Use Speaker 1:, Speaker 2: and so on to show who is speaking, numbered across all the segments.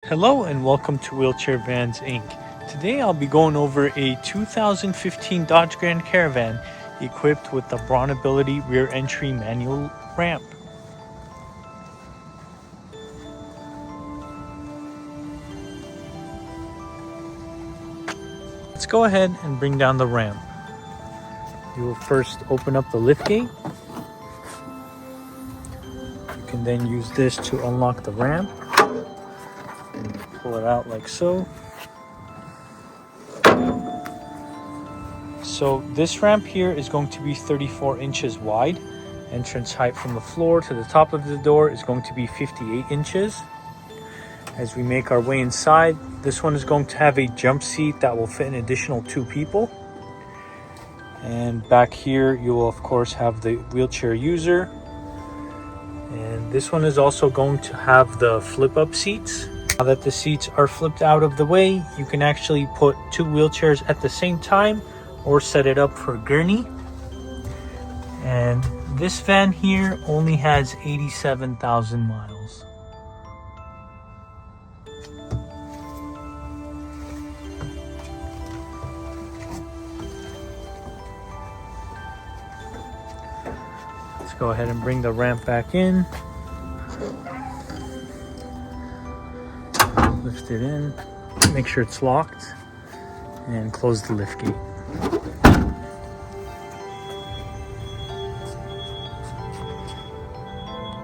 Speaker 1: Hello and welcome to Wheelchair Vans Inc. Today I'll be going over a 2015 Dodge Grand Caravan equipped with the BraunAbility rear entry manual ramp. Let's go ahead and bring down the ramp. You will first open up the lift gate. You can then use this to unlock the ramp. Pull it out like so. So this ramp here is going to be 34 inches wide. Entrance height from the floor to the top of the door is going to be 58 inches. As we make our way inside, this one is going to have a jump seat that will fit an additional 2 people. And back here, you will of course have the wheelchair user. And this one is also going to have the flip up seats. Now that the seats are flipped out of the way, you can actually put 2 wheelchairs at the same time or set it up for gurney. And this van here only has 87,000 miles. Let's go ahead and bring the ramp back in. Lift it in, make sure it's locked, and close the lift gate.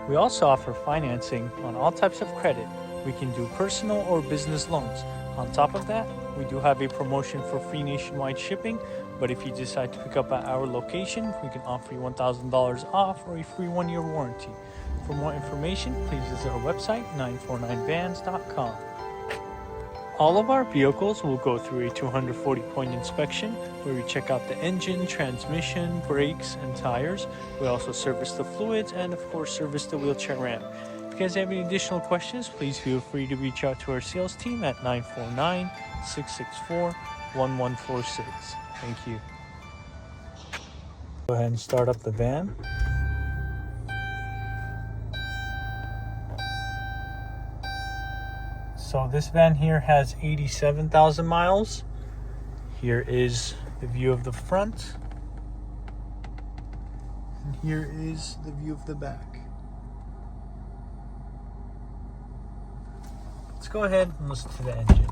Speaker 1: We also offer financing on all types of credit. We can do personal or business loans. On top of that, we do have a promotion for free nationwide shipping, but if you decide to pick up at our location, we can offer you $1,000 off or a free 1-year warranty. For more information, please visit our website, 949vans.com. All of our vehicles will go through a 240-point inspection where we check out the engine, transmission, brakes, and tires. We also service the fluids and of course service the wheelchair ramp. If you guys have any additional questions, please feel free to reach out to our sales team at 949-664-1146. Thank you. Go ahead and start up the van. So this van here has 87,000 miles. Here is the view of the front. And here is the view of the back. Let's go ahead and listen to the engine.